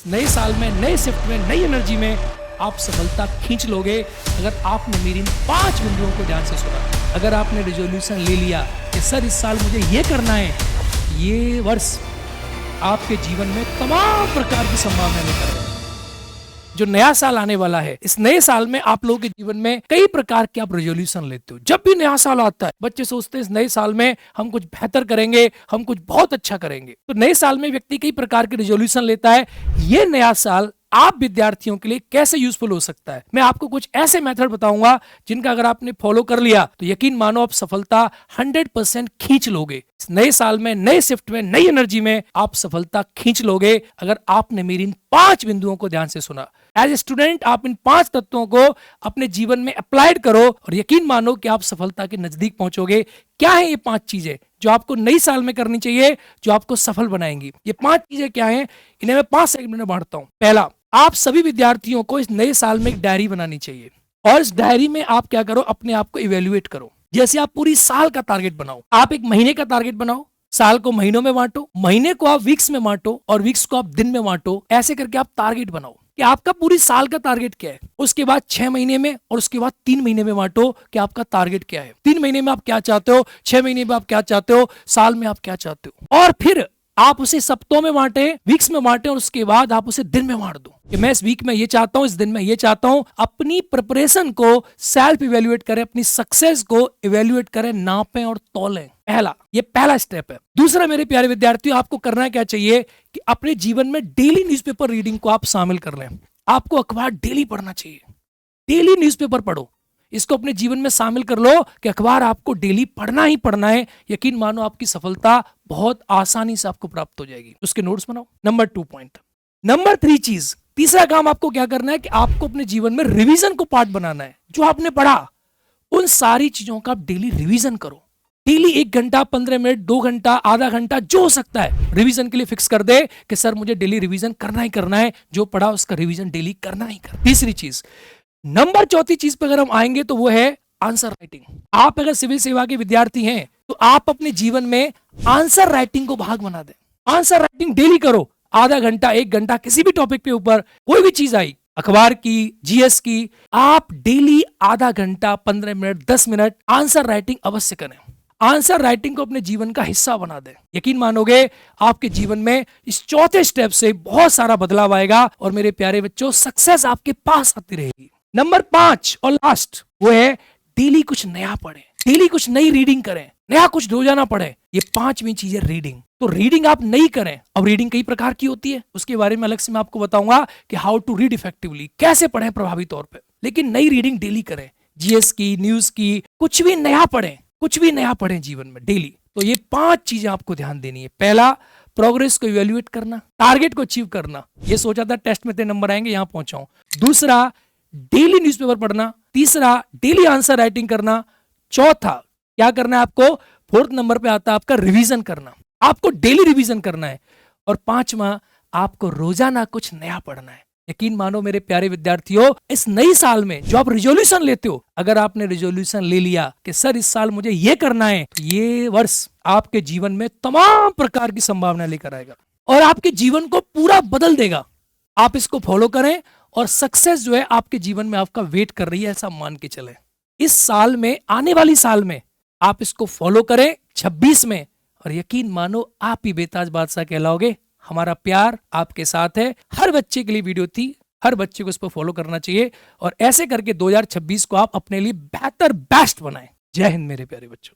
नए साल में, नए शिफ्ट में, नई एनर्जी में आप सफलता खींच लोगे अगर आपने मेरी इन 5 बिंदुओं को ध्यान से सुना। अगर आपने रिजोल्यूशन ले लिया कि सर इस साल मुझे ये करना है, ये वर्ष आपके जीवन में तमाम प्रकार की संभावना लेकर आएगा। जो नया साल आने वाला है, इस नए साल में आप लोगों के जीवन में कई प्रकार के आप रेजोल्यूशन लेते हो। जब भी नया साल आता है, बच्चे सोचते हैं इस नए साल में हम कुछ बेहतर करेंगे, हम कुछ बहुत अच्छा करेंगे। तो नए साल में व्यक्ति कई प्रकार के रेजोल्यूशन लेता है। ये नया साल आप विद्यार्थियों के लिए कैसे यूजफुल हो सकता है, मैं आपको कुछ ऐसे मेथड बताऊंगा जिनका अगर आपने फॉलो कर लिया तो यकीन मानो आप सफलता 100% खींच लोगे। इस नए साल में, नए शिफ्ट में, नई एनर्जी में आप सफलता खींच लोगे अगर आपने मेरी इन 5 बिंदुओं को ध्यान से सुना। एज ए स्टूडेंट आप इन 5 तत्वों को अपने जीवन में अप्लाइड करो और यकीन मानो कि आप सफलता के नजदीक पहुंचोगे। क्या है ये 5 चीजें जो आपको नई साल में करनी चाहिए, जो आपको सफल बनाएंगी? ये 5 चीजें क्या हैं, इन्हें मैं 5 सेगमेंट में बांटता हूं। पहला, आप सभी विद्यार्थियों को इस नए साल में एक डायरी बनानी चाहिए और इस डायरी में आप क्या करो, अपने आप को इवेल्युएट करो। जैसे आप पूरी साल का टारगेट बनाओ, आप एक महीने का टारगेट बनाओ, साल को महीनों में बांटो, महीने को आप वीक्स में बांटो और वीक्स को आप दिन में बांटो। ऐसे करके आप टारगेट बनाओ कि आपका पूरी साल का टारगेट क्या है। उसके बाद 6 महीने में और उसके बाद 3 महीने में बांटो कि आपका टारगेट क्या है। 3 महीने में आप क्या चाहते हो, 6 महीने में आप क्या चाहते हो, साल में आप क्या चाहते हो। और फिर आप उसे सप्ताहों में बांटे, वीक्स में बांटे और उसके बाद आप उसे दिन में बांट दो कि मैं इस वीक में ये चाहता हूं, इस दिन में ये चाहता हूं। अपनी प्रिपरेशन को सेल्फ इवेल्युएट करें, अपनी सक्सेस को इवेल्युएट करें, नापें और तौलें। ये पहला स्टेप है। दूसरा मेरे प्यारे विद्यार्थियों, आपको करना क्या चाहिए कि अपने जीवन में डेली न्यूज़पेपर रीडिंग को आप शामिल कर लें। आपको अखबार डेली पढ़ना चाहिए, डेली न्यूज़पेपर पढ़ो। इसको अपने जीवन में शामिल कर लो कि अखबार आपको डेली पढ़ना ही पढ़ना है। यकीन मानो आपकी सफलता बहुत आसानी से आपको प्राप्त हो जाएगी। उसके नोट्स बनाओ। Number 2 point. नंबर 3 चीज, तीसरा काम आपको क्या करना है कि आपको अपने जीवन में रिवीजन को पार्ट बनाना है। जो आपने पढ़ा उन सारी चीजों का आप डेली रिवीजन करो। डेली 1 घंटा, 15 मिनट, 2 घंटा, आधा घंटा, जो हो सकता है रिवीजन के लिए फिक्स कर दे कि सर मुझे डेली रिवीजन करना ही करना है। जो पढ़ा उसका रिवीजन डेली करना ही करना। तीसरी चीज, नंबर 4 चीज पर अगर हम आएंगे तो वो है आंसर राइटिंग। आप अगर सिविल सेवा के विद्यार्थी हैं तो आप अपने जीवन में आंसर राइटिंग को भाग बना दें। आंसर राइटिंग डेली करो। आधा घंटा, 1 घंटा, किसी भी टॉपिक पे ऊपर कोई भी चीज आई, अखबार की, जीएस की, आप डेली आधा घंटा, 15 मिनट, 10 मिनट आंसर राइटिंग अवश्य करें। आंसर राइटिंग को अपने जीवन का हिस्सा बना दें। यकीन मानोगे आपके जीवन में इस 4थे स्टेप से बहुत सारा बदलाव आएगा और मेरे प्यारे बच्चों सक्सेस आपके पास आती रहेगी। नंबर 5 और लास्ट वो है डेली कुछ नया पढ़ें, डेली कुछ नई रीडिंग करें, नया कुछ रोजाना पढ़ें। ये 5वीं चीज है रीडिंग। तो रीडिंग आप नहीं करें। अब रीडिंग कई प्रकार की होती है, उसके बारे में अलग से मैं आपको बताऊंगा कि हाउ टू रीड इफेक्टिवली, कैसे पढ़ें प्रभावी तौर पे। लेकिन नई रीडिंग डेली करें, जीएस की, न्यूज की, कुछ भी नया पढ़ें, कुछ भी नया पढ़ें जीवन में डेली। तो ये 5 चीजें आपको ध्यान देनी है। पहला, प्रोग्रेस को इवेल्युएट करना, टारगेट को अचीव करना। ये सोचा था टेस्ट में इतने नंबर आएंगे, यहां पहुंचाऊं। दूसरा, डेली न्यूज़पेपर पढ़ना। तीसरा, डेली आंसर राइटिंग करना। चौथा, क्या करना है आपको, 4th नंबर पे आता है आपका रिवीजन करना। आपको डेली रिवीजन करना है। और 5वां, आपको रोजाना कुछ नया पढ़ना है। यकीन मानो मेरे प्यारे विद्यार्थियों, इस नई साल में जो आप रिजोल्यूशन लेते हो, अगर आपने रिजोल्यूशन ले लिया कि सर इस साल मुझे ये करना है, तो ये वर्ष आपके जीवन में तमाम प्रकार की संभावना लेकर आएगा और आपके जीवन को पूरा बदल देगा। आप इसको फॉलो करें और सक्सेस जो है आपके जीवन में आपका वेट कर रही है, ऐसा मान के चलें। इस साल में, आने वाली साल में आप इसको फॉलो करें 26 में, और यकीन मानो आप ही बेताज बादशाह कहलाओगे। हमारा प्यार आपके साथ है। हर बच्चे के लिए वीडियो थी, हर बच्चे को इस पर फॉलो करना चाहिए और ऐसे करके 2026 को आप अपने लिए बेहतर बेस्ट बनाएं। जय हिंद मेरे प्यारे बच्चों।